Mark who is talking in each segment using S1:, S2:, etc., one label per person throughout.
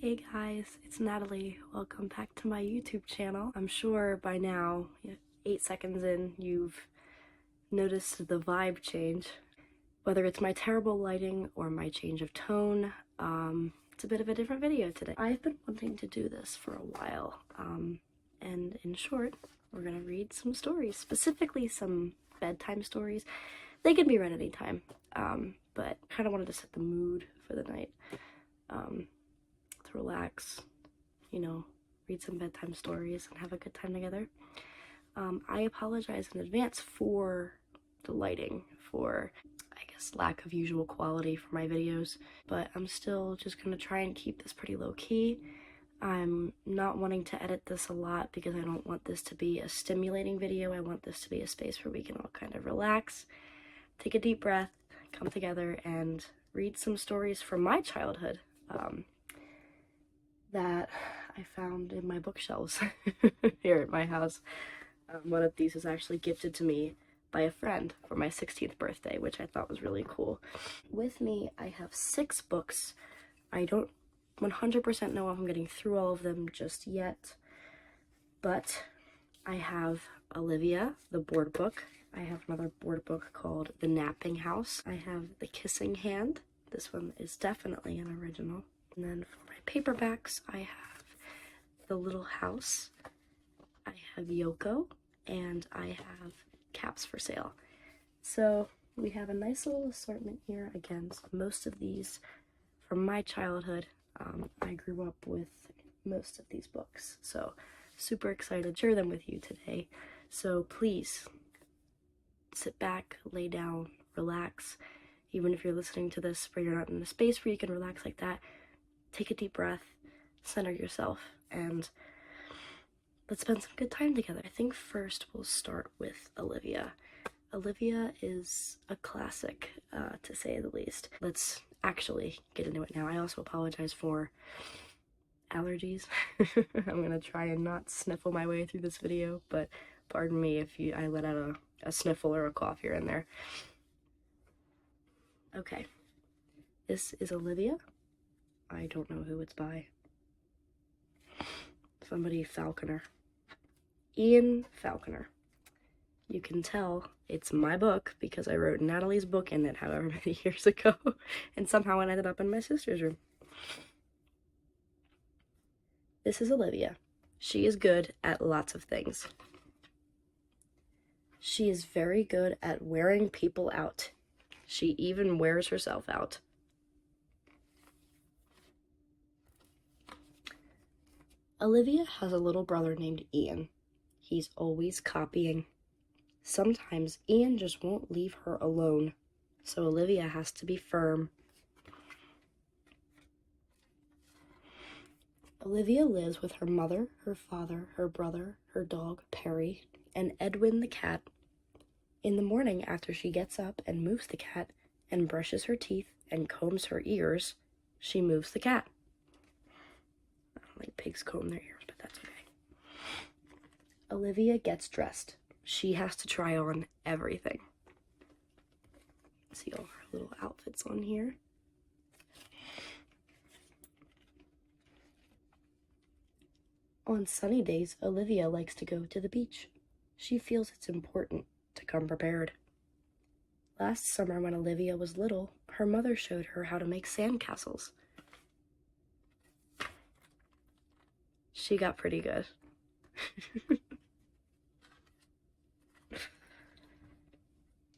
S1: Hey guys, it's Natalie. Welcome back to my YouTube channel. I'm sure by now, 8 seconds in, you've noticed the vibe change. Whether it's my terrible lighting or my change of tone, it's a bit of a different video today. I've been wanting to do this for a while, and in short, we're gonna read some stories, specifically some bedtime stories. They can be read anytime, but I kind of wanted to set the mood for the night. To relax, read some bedtime stories and have a good time together. I apologize in advance for the lighting, for, I guess, lack of usual quality for my videos, but I'm still just gonna try and keep this pretty low-key. I'm not wanting to edit this a lot because I don't want this to be a stimulating video. I want this to be a space where we can all kind of relax, take a deep breath, come together, and read some stories from my childhood that I found in my bookshelves here at my house. One of these was actually gifted to me by a friend for my 16th birthday, which I thought was really cool. With me, I have 6 books. I don't 100% know if I'm getting through all of them just yet, but I have Olivia, the board book. I have another board book called The Napping House. I have The Kissing Hand. This one is definitely an original. And then for my paperbacks, I have The Little House, I have Yoko, and I have Caps for Sale. So we have a nice little assortment here. Again, most of these from my childhood. I grew up with most of these books, so super excited to share them with you today. So please sit back, lay down, relax. Even if you're listening to this where you're not in a space where you can relax like that, take a deep breath, center yourself, and let's spend some good time together. I think first we'll start with Olivia. Olivia is a classic, to say the least. Let's actually get into it now. I also apologize for allergies. I'm gonna try and not sniffle my way through this video, but pardon me if I let out a sniffle or a cough here and there. Okay, this is Olivia. I don't know who it's by. Somebody Falconer. Ian Falconer. You can tell it's my book because I wrote Natalie's book in it however many years ago, and somehow it ended up in my sister's room. This is Olivia. She is good at lots of things. She is very good at wearing people out. She even wears herself out. Olivia has a little brother named Ian. He's always copying. Sometimes Ian just won't leave her alone, so Olivia has to be firm. Olivia lives with her mother, her father, her brother, her dog, Perry, and Edwin the cat. In the morning, after she gets up and moves the cat and brushes her teeth and combs her ears, she moves the cat. I don't think pigs comb their ears, but that's okay. Olivia gets dressed. She has to try on everything. See all her little outfits on here. On sunny days, Olivia likes to go to the beach. She feels it's important to come prepared. Last summer when Olivia was little, her mother showed her how to make sandcastles. She got pretty good.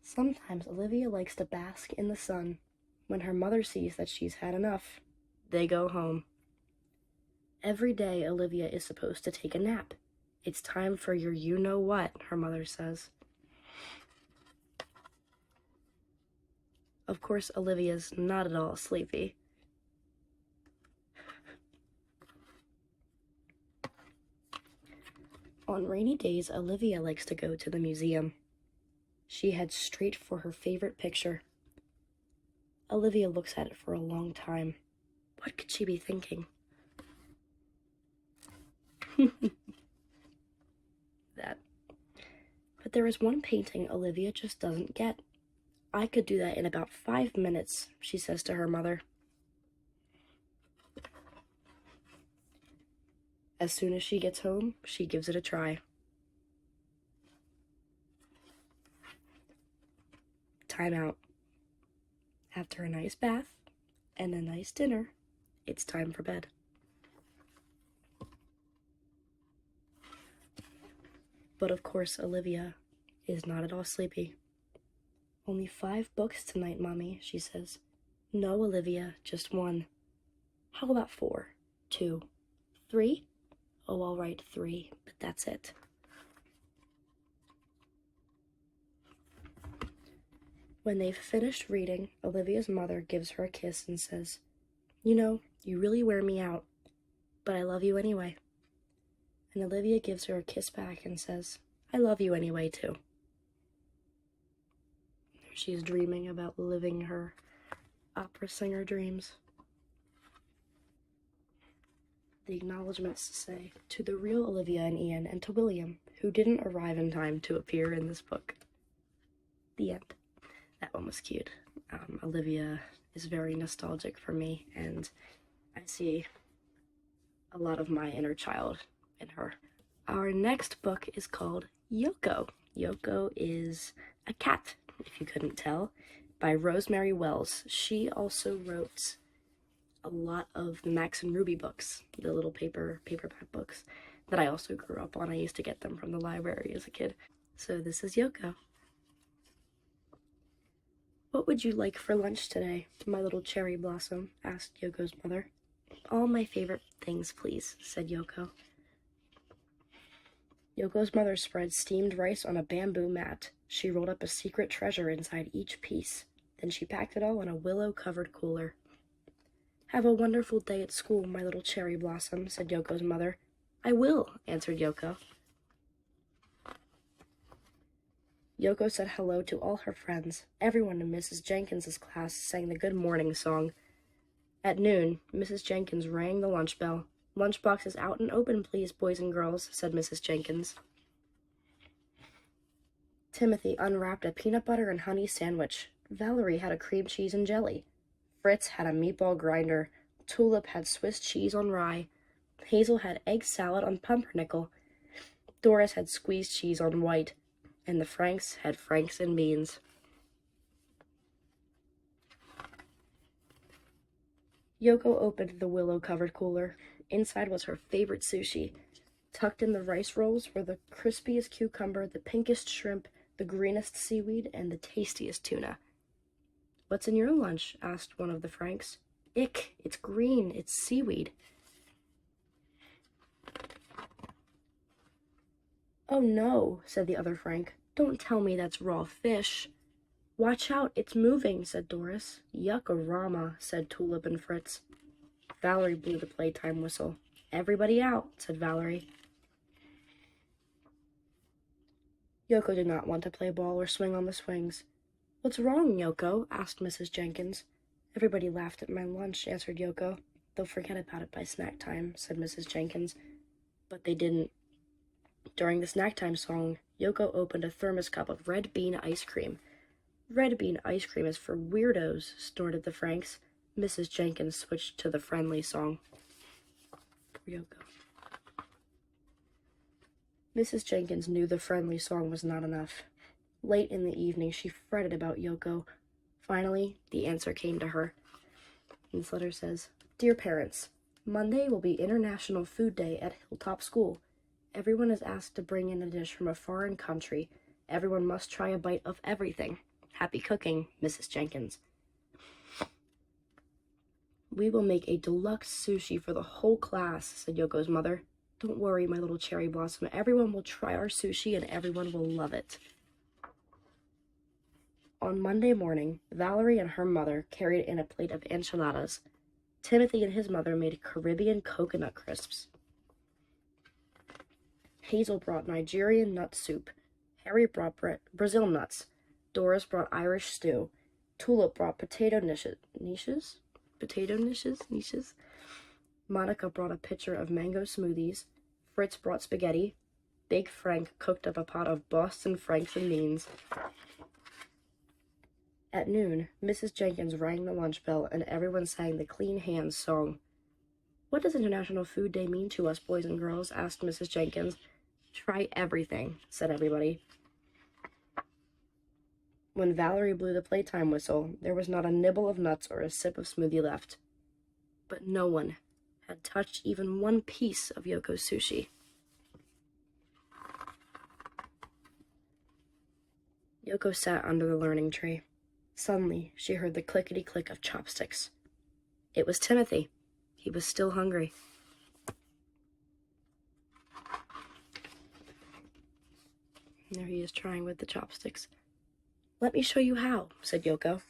S1: Sometimes Olivia likes to bask in the sun. When her mother sees that she's had enough, they go home. Every day, Olivia is supposed to take a nap. It's time for your you-know-what, her mother says. Of course, Olivia's not at all sleepy. On rainy days, Olivia likes to go to the museum. She heads straight for her favorite picture. Olivia looks at it for a long time. What could she be thinking? That. But there is one painting Olivia just doesn't get. I could do that in about 5 minutes, she says to her mother. As soon as she gets home, she gives it a try. Time out. After a nice bath and a nice dinner, it's time for bed. But of course, Olivia is not at all sleepy. Only 5 books tonight, Mommy, she says. No, Olivia, just 1. How about 4? 2? 3? Oh, all right, 3, but that's it. When they've finished reading, Olivia's mother gives her a kiss and says, "You know, you really wear me out, but I love you anyway." And Olivia gives her a kiss back and says, "I love you anyway, too." She's dreaming about living her opera singer dreams. The acknowledgments say, "To the real Olivia and Ian, and to William, who didn't arrive in time to appear in this book." The end. That one was cute. Olivia is very nostalgic for me, and I see a lot of my inner child in her. Our next book is called Yoko. Yoko is a cat, if you couldn't tell, by Rosemary Wells. She also wrote a lot of the Max and Ruby books, the little paperback books that I also grew up on. I used to get them from the library as a kid. So this is Yoko. "What would you like for lunch today, my little cherry blossom?" asked Yoko's mother. "All my favorite things, please," said Yoko. Yoko's mother spread steamed rice on a bamboo mat. She rolled up a secret treasure inside each piece. Then she packed it all in a willow-covered cooler. "Have a wonderful day at school, my little cherry blossom," said Yoko's mother. "I will," answered Yoko. Yoko said hello to all her friends. Everyone in Mrs. Jenkins's class sang the good morning song. At noon, Mrs. Jenkins rang the lunch bell. "Lunch boxes out and open, please, boys and girls," said Mrs. Jenkins. Timothy unwrapped a peanut butter and honey sandwich. Valerie had a cream cheese and jelly. Fritz had a meatball grinder. Tulip had Swiss cheese on rye. Hazel had egg salad on pumpernickel. Doris had squeezed cheese on white. And the Franks had Franks and beans. Yoko opened the willow-covered cooler. Inside was her favorite sushi. Tucked in the rice rolls were the crispiest cucumber, the pinkest shrimp, the greenest seaweed, and the tastiest tuna. "What's in your lunch?" asked one of the Franks. "Ick, it's green, it's seaweed." "Oh no," said the other Frank. "Don't tell me that's raw fish." "Watch out, it's moving," said Doris. "Yuckorama," said Tulip and Fritz. Valerie blew the playtime whistle. "Everybody out," said Valerie. Yoko did not want to play ball or swing on the swings. "What's wrong, Yoko?" asked Mrs. Jenkins. "Everybody laughed at my lunch," answered Yoko. "They'll forget about it by snack time," said Mrs. Jenkins. But they didn't. During the snack time song, Yoko opened a thermos cup of red bean ice cream. "Red bean ice cream is for weirdos," snorted the Franks. Mrs. Jenkins switched to the friendly song. Poor Yoko. Mrs. Jenkins knew the friendly song was not enough. Late in the evening, she fretted about Yoko. Finally, the answer came to her. This letter says, "Dear parents, Monday will be International Food Day at Hilltop School. Everyone is asked to bring in a dish from a foreign country. Everyone must try a bite of everything. Happy cooking, Mrs. Jenkins." "We will make a deluxe sushi for the whole class," said Yoko's mother. "Don't worry, my little cherry blossom. Everyone will try our sushi and everyone will love it." On Monday morning, Valerie and her mother carried in a plate of enchiladas. Timothy and his mother made Caribbean coconut crisps. Hazel brought Nigerian nut soup. Harry brought Brazil nuts. Doris brought Irish stew. Tulip brought potato niches. Monica brought a pitcher of mango smoothies. Fritz brought spaghetti. Big Frank cooked up a pot of Boston Franks and beans. At noon, Mrs. Jenkins rang the lunch bell and everyone sang the Clean Hands song. What does International Food Day mean to us, boys and girls? Asked Mrs. Jenkins. Try everything, said everybody. When Valerie blew the playtime whistle, there was not a nibble of nuts or a sip of smoothie left. But no one had touched even one piece of Yoko's sushi. Yoko sat under the learning tree. Suddenly, she heard the clickety-click of chopsticks. It was Timothy. He was still hungry. There he is trying with the chopsticks. Let me show you how, said Yoko.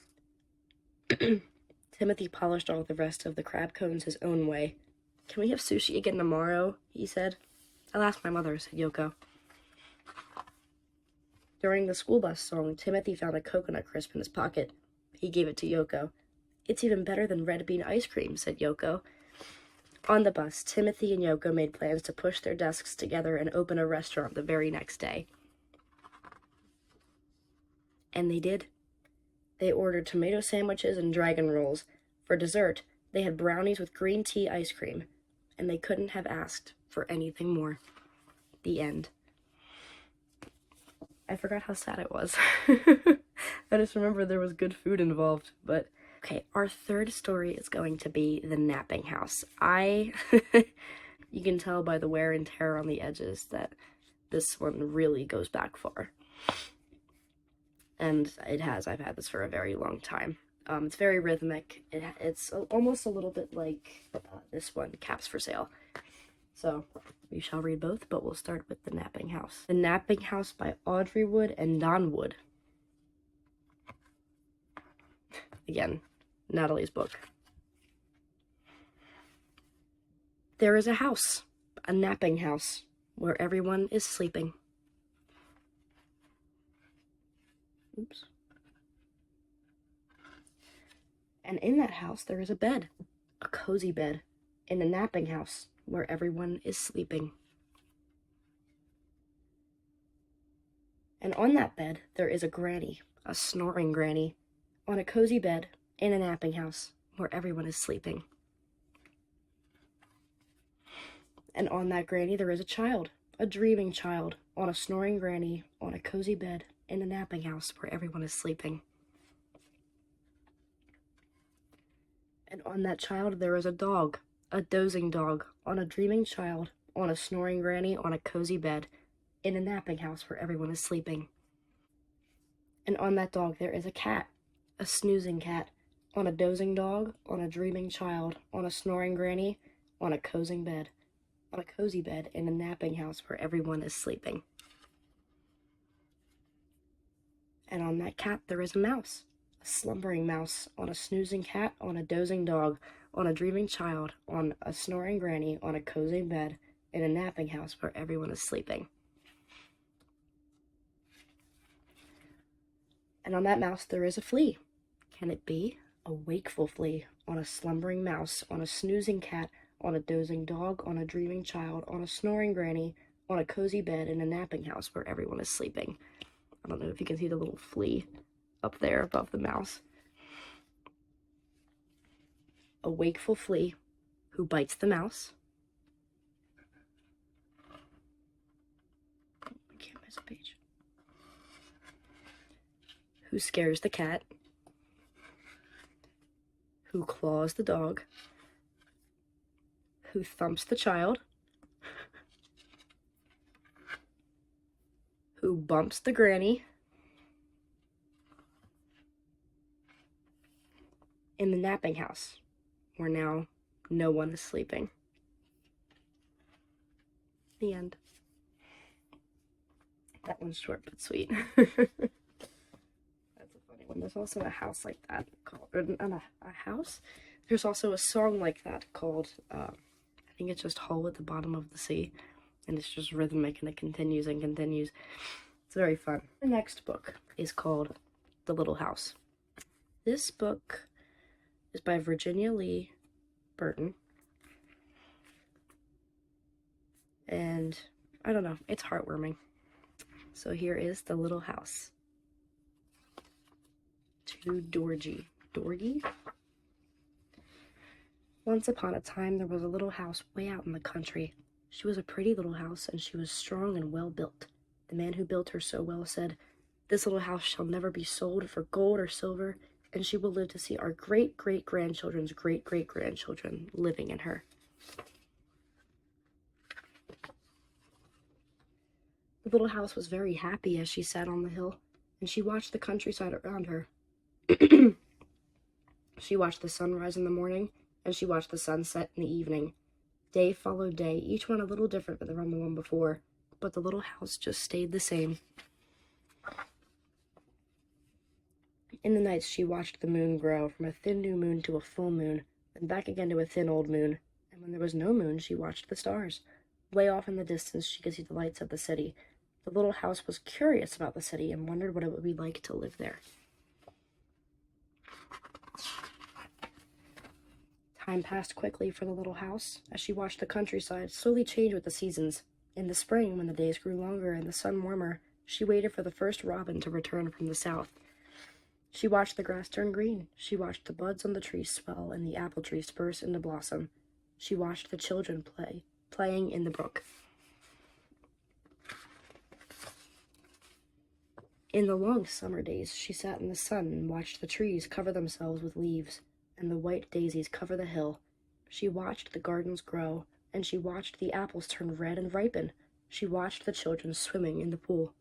S1: Timothy polished all the rest of the crab cones his own way. Can we have sushi again tomorrow? He said. I'll ask my mother, said Yoko. During the school bus song, Timothy found a coconut crisp in his pocket. He gave it to Yoko. It's even better than red bean ice cream, said Yoko. On the bus, Timothy and Yoko made plans to push their desks together and open a restaurant the very next day. And they did. They ordered tomato sandwiches and dragon rolls. For dessert, they had brownies with green tea ice cream, and they couldn't have asked for anything more. The end. I forgot how sad it was. I just remember there was good food involved, but... Okay, our third story is going to be the napping house. You can tell by the wear and tear on the edges that this one really goes back far. And it has. I've had this for a very long time. It's very rhythmic. It's almost a little bit like this one, Caps for Sale. So we shall read both, but we'll start with The Napping House. The Napping House by Audrey Wood and Don Wood. Again, Natalie's book. There is a house, a napping house, where everyone is sleeping. Oops. And in that house there is a bed, a cozy bed, in a napping house where everyone is sleeping. And on that bed there is a granny, a snoring granny, on a cozy bed in a napping house where everyone is sleeping. And on that granny there is a child, a dreaming child, on a snoring granny, on a cozy bed in a napping house where everyone is sleeping. And on that child there is a dog, a dozing dog, on a dreaming child, on a snoring granny, on a cozy bed, in a napping house where everyone is sleeping. And on that dog there is a cat, a snoozing cat, on a dozing dog, on a dreaming child, on a snoring granny, on a cozy bed, in a napping house where everyone is sleeping. And on that cat there is a mouse, a slumbering mouse, on a snoozing cat, on a dozing dog, on a dreaming child, on a snoring granny, on a cozy bed, in a napping house where everyone is sleeping. And on that mouse there is a flea. Can it be? A wakeful flea, on a slumbering mouse, on a snoozing cat, on a dozing dog, on a dreaming child, on a snoring granny, on a cozy bed, in a napping house where everyone is sleeping. I don't know if you can see the little flea up there above the mouse. A wakeful flea who bites the mouse. I can't miss a page. Who scares the cat. Who claws the dog. Who thumps the child. Who bumps the granny. In the napping house, where now no one is sleeping. The end. That one's short but sweet. That's a funny one. There's also a house like that called, or not a house? There's also a song like that called, I think it's just Hole at the Bottom of the Sea. And it's just rhythmic and it continues and continues. It's very fun. The next book is called The Little House. This book is by Virginia Lee Burton. And I don't know, it's heartwarming. So here is The Little House. To Dorgy. Dorgy? Once upon a time, there was a little house way out in the country. She was a pretty little house, and she was strong and well built. The man who built her so well said, "This little house shall never be sold for gold or silver, and she will live to see our great-great-grandchildren's great-great-grandchildren living in her." The little house was very happy as she sat on the hill, and she watched the countryside around her. She watched the sun rise in the morning, and she watched the sun set in the evening. Day followed day, each one a little different from the one before, but the little house just stayed the same. In the nights, she watched the moon grow from a thin new moon to a full moon, then back again to a thin old moon, and when there was no moon, she watched the stars. Way off in the distance, she could see the lights of the city. The little house was curious about the city and wondered what it would be like to live there. Time passed quickly for the little house, as she watched the countryside slowly change with the seasons. In the spring, when the days grew longer and the sun warmer, she waited for the first robin to return from the south. She watched the grass turn green. She watched the buds on the trees swell and the apple trees burst into blossom. She watched the children playing in the brook. In the long summer days, she sat in the sun and watched the trees cover themselves with leaves, and the white daisies cover the hill. She watched the gardens grow, and she watched the apples turn red and ripen. She watched the children swimming in the pool.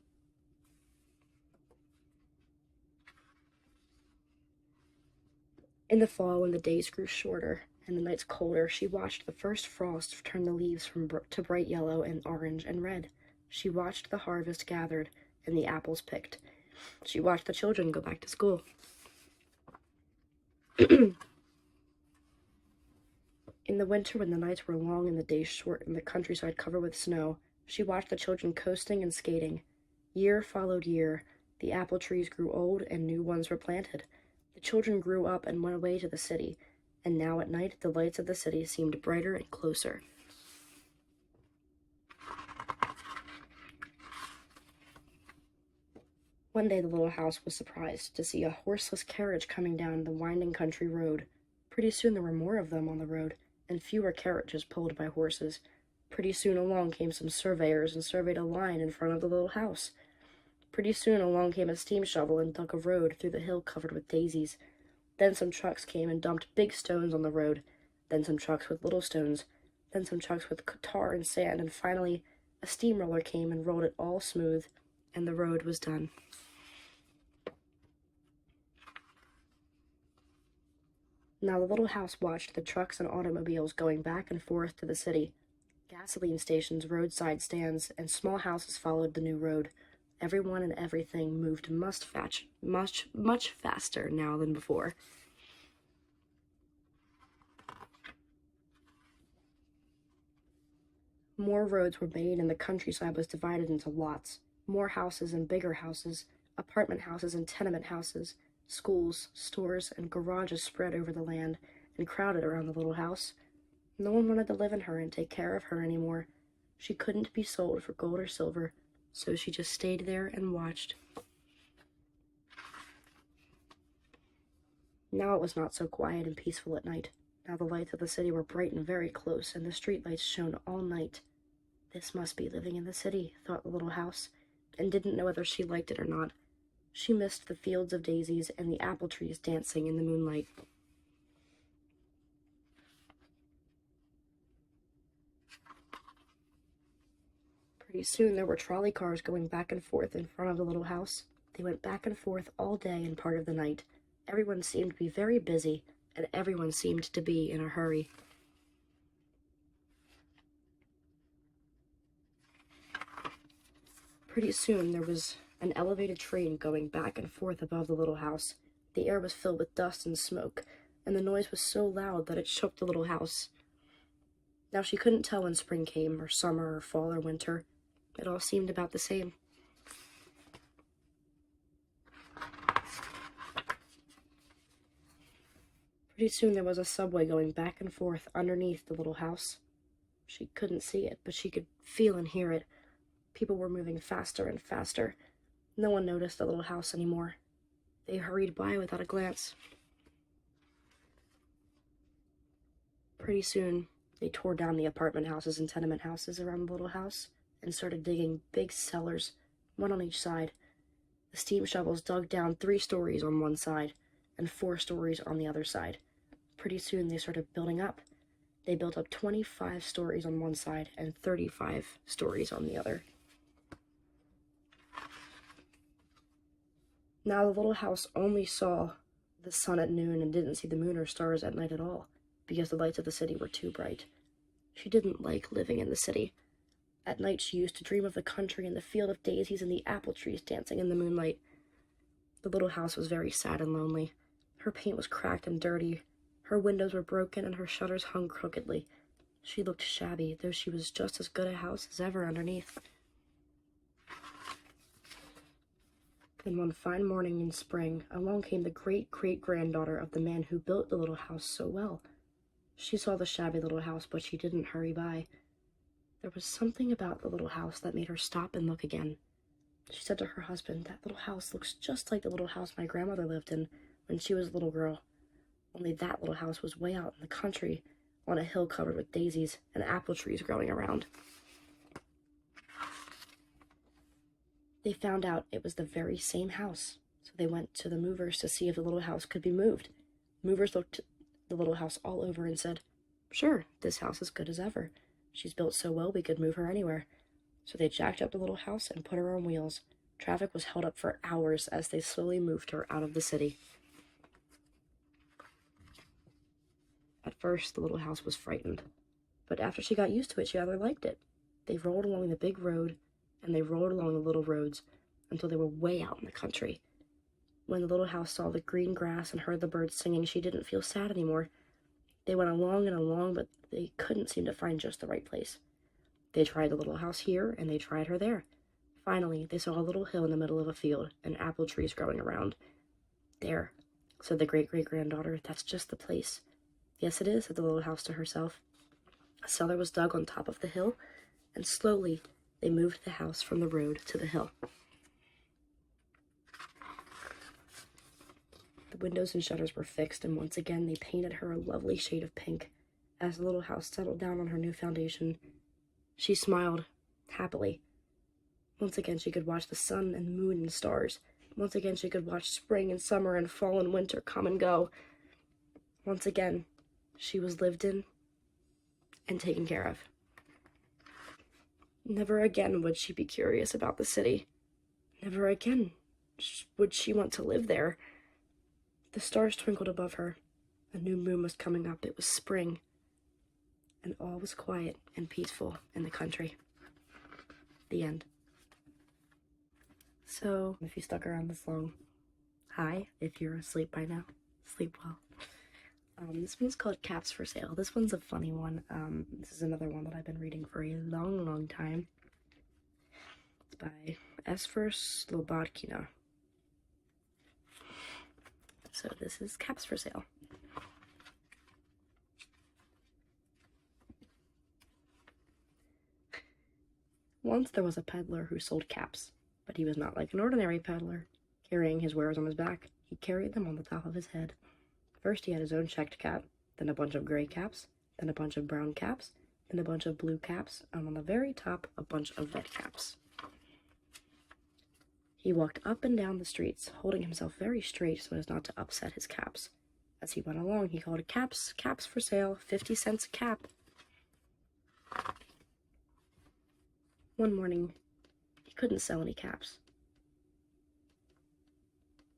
S1: In the fall, when the days grew shorter and the nights colder, she watched the first frost turn the leaves to bright yellow and orange and red. She watched the harvest gathered and the apples picked. She watched the children go back to school. In the winter, when the nights were long and the days short and the countryside covered with snow, she watched the children coasting and skating. Year followed year. The apple trees grew old and new ones were planted. The children grew up and went away to the city, and now at night the lights of the city seemed brighter and closer. One day the little house was surprised to see a horseless carriage coming down the winding country road. Pretty soon there were more of them on the road, and fewer carriages pulled by horses. Pretty soon along came some surveyors and surveyed a line in front of the little house. Pretty soon along came a steam shovel and dug a road through the hill covered with daisies. Then some trucks came and dumped big stones on the road. Then some trucks with little stones. Then some trucks with tar and sand, and finally a steamroller came and rolled it all smooth, and the road was done. Now the little house watched the trucks and automobiles going back and forth to the city. Gasoline stations, roadside stands, and small houses followed the new road. Everyone and everything moved much faster now than before. More roads were made, and the countryside was divided into lots. More houses and bigger houses, apartment houses and tenement houses, schools, stores, and garages spread over the land and crowded around the little house. No one wanted to live in her and take care of her anymore. She couldn't be sold for gold or silver, so she just stayed there and watched. Now it was not so quiet and peaceful at night. Now the lights of the city were bright and very close, and the street lights shone all night. This must be living in the city, thought the little house, and didn't know whether she liked it or not. She missed the fields of daisies and the apple trees dancing in the moonlight. Pretty soon there were trolley cars going back and forth in front of the little house. They went back and forth all day and part of the night. Everyone seemed to be very busy, and everyone seemed to be in a hurry. Pretty soon there was an elevated train going back and forth above the little house. The air was filled with dust and smoke, and the noise was so loud that it shook the little house. Now she couldn't tell when spring came, or summer, or fall, or winter. It all seemed about the same. Pretty soon there was a subway going back and forth underneath the little house. She couldn't see it, but she could feel and hear it. People were moving faster and faster. No one noticed the little house anymore. They hurried by without a glance. Pretty soon, they tore down the apartment houses and tenement houses around the little house and started digging big cellars, one on each side. The steam shovels dug down 3 stories on one side and 4 stories on the other side. Pretty soon, they started building up. They built up 25 stories on one side and 35 stories on the other. Now the little house only saw the sun at noon and didn't see the moon or stars at night at all, because the lights of the city were too bright. She didn't like living in the city. At night she used to dream of the country and the field of daisies and the apple trees dancing in the moonlight. The little house was very sad and lonely. Her paint was cracked and dirty. Her windows were broken and her shutters hung crookedly. She looked shabby, though she was just as good a house as ever underneath. Then one fine morning in spring, along came the great-great-granddaughter of the man who built the little house so well. She saw the shabby little house, but she didn't hurry by. There was something about the little house that made her stop and look again. She said to her husband, "That little house looks just like the little house my grandmother lived in when she was a little girl. Only that little house was way out in the country, on a hill covered with daisies and apple trees growing around." They found out it was the very same house, so they went to the movers to see if the little house could be moved. Movers looked the little house all over and said, "Sure, this house is good as ever. She's built so well we could move her anywhere." So they jacked up the little house and put her on wheels. Traffic was held up for hours as they slowly moved her out of the city. At first, the little house was frightened, but after she got used to it, she rather liked it. They rolled along the big road, and they rolled along the little roads until they were way out in the country. When the little house saw the green grass and heard the birds singing, she didn't feel sad anymore. They went along and along, but they couldn't seem to find just the right place. They tried the little house here, and they tried her there. Finally, they saw a little hill in the middle of a field, and apple trees growing around. "There," said the great-great-granddaughter, "that's just the place." "Yes, it is," said the little house to herself. A cellar was dug on top of the hill, and slowly they moved the house from the road to the hill. The windows and shutters were fixed, and once again they painted her a lovely shade of pink. As the little house settled down on her new foundation, she smiled happily. Once again she could watch the sun and moon and stars. Once again she could watch spring and summer and fall and winter come and go. Once again she was lived in and taken care of. Never again would she be curious about the city. Never again would she want to live there. The stars twinkled above her. A new moon was coming up. It was spring. And all was quiet and peaceful in the country. The end. So, if you stuck around this long, hi. If you're asleep by now, sleep well. This one's called Caps for Sale. This one's a funny one. This is another one that I've been reading for a long, long time. It's by Esfer Slobodkina. So this is Caps for Sale. Once there was a peddler who sold caps, but he was not like an ordinary peddler, carrying his wares on his back. He carried them on the top of his head. First he had his own checked cap, then a bunch of gray caps, then a bunch of brown caps, then a bunch of blue caps, and on the very top, a bunch of red caps. He walked up and down the streets, holding himself very straight so as not to upset his caps. As he went along, he called, "Caps, caps for sale, 50 cents a cap." One morning, he couldn't sell any caps.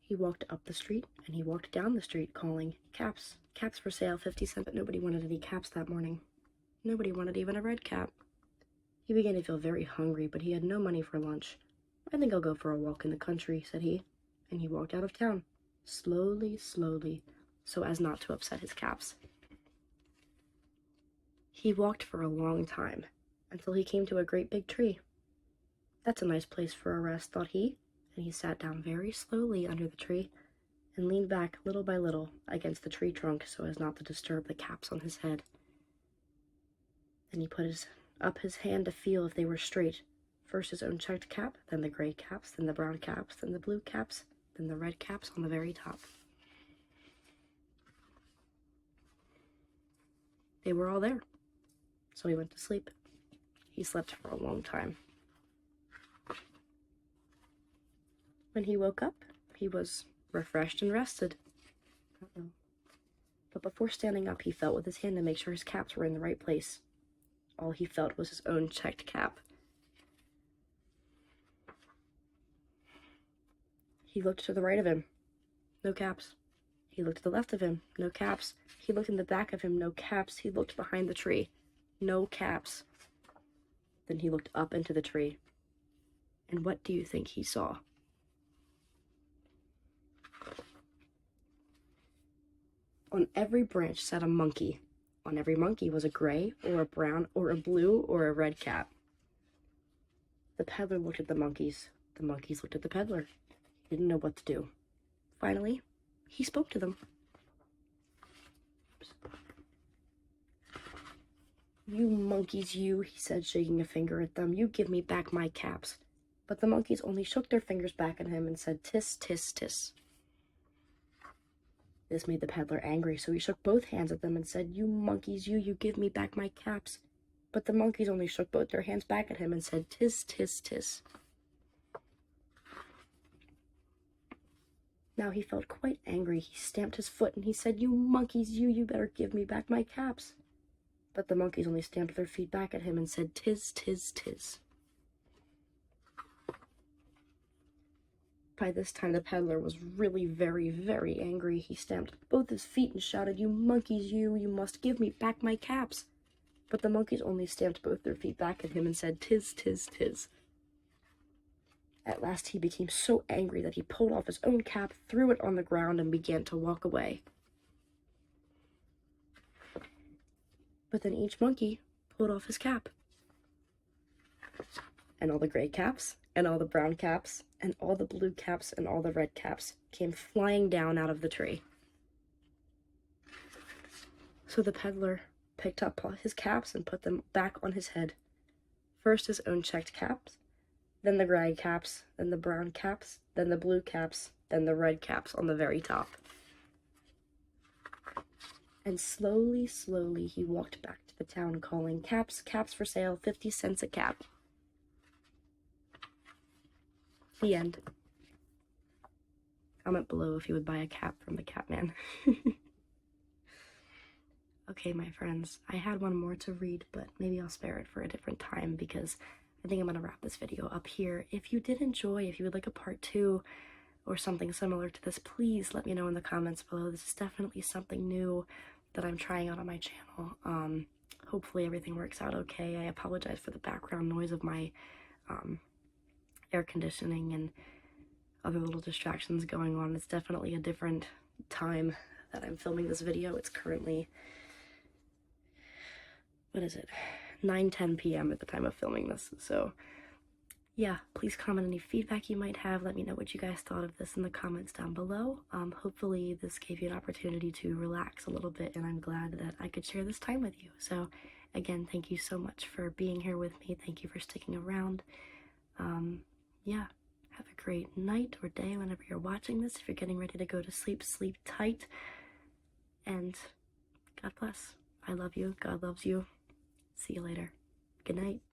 S1: He walked up the street, and he walked down the street, calling, "Caps, caps for sale, 50 cents, but nobody wanted any caps that morning. Nobody wanted even a red cap. He began to feel very hungry, but he had no money for lunch. "I think I'll go for a walk in the country," said he, and he walked out of town, slowly, slowly, so as not to upset his caps. He walked for a long time, until he came to a great big tree. "That's a nice place for a rest," thought he, and he sat down very slowly under the tree, and leaned back little by little against the tree trunk so as not to disturb the caps on his head. Then he put up his hand to feel if they were straight. First his own checked cap, then the gray caps, then the brown caps, then the blue caps, then the red caps on the very top. they were all there. So he went to sleep. He slept for a long time. When he woke up, he was refreshed and rested. But before standing up, he felt with his hand to make sure his caps were in the right place. All he felt was his own checked cap. He looked to the right of him. No caps. He looked to the left of him. No caps. He looked in the back of him. No caps. He looked behind the tree. No caps. Then he looked up into the tree. And what do you think he saw? On every branch sat a monkey. On every monkey was a gray, or a brown, or a blue, or a red cap. The peddler looked at the monkeys. The monkeys looked at the peddler. He didn't know what to do. Finally, he spoke to them. "You monkeys, you," he said, shaking a finger at them. "You give me back my caps." But the monkeys only shook their fingers back at him and said, "Tis, tis, tis." This made the peddler angry, so he shook both hands at them and said, "You monkeys, you give me back my caps." But the monkeys only shook both their hands back at him and said, "Tis, tis, tis." Now he felt quite angry. He stamped his foot and he said, "You monkeys, you better give me back my caps." But the monkeys only stamped their feet back at him and said, "Tis, tis, tis." By this time, the peddler was really very, very angry. He stamped both his feet and shouted, "You monkeys, you must give me back my caps." But the monkeys only stamped both their feet back at him and said, "Tis, tis, tis." At last he became so angry that he pulled off his own cap, threw it on the ground, and began to walk away. But then each monkey pulled off his cap. And all the gray caps, and all the brown caps, and all the blue caps, and all the red caps came flying down out of the tree. So the peddler picked up his caps and put them back on his head. First his own checked caps, then the gray caps, then the brown caps, then the blue caps, then the red caps on the very top. And slowly, slowly he walked back to the town calling, "Caps, caps for sale, 50 cents a cap." The end. Comment below if you would buy a cap from the Catman. Okay, my friends, I had one more to read, but maybe I'll spare it for a different time because I think I'm going to wrap this video up here. If you did enjoy, if you would like a part 2 or something similar to this, please let me know in the comments below. This is definitely something new that I'm trying out on my channel. Hopefully everything works out okay. I apologize for the background noise of my air conditioning and other little distractions going on. It's definitely a different time that I'm filming this video. It's currently, what is it, 9:10 p.m. at the time of filming this. So yeah, please comment any feedback you might have. Let me know what you guys thought of this in the comments down below. Hopefully this gave you an opportunity to relax a little bit, and I'm glad that I could share this time with you. So again, thank you so much for being here with me. Thank you for sticking around. Yeah, have a great night or day whenever you're watching this. If you're getting ready to go to sleep, sleep tight, and God bless. I love you. God loves you. See you later. Good night.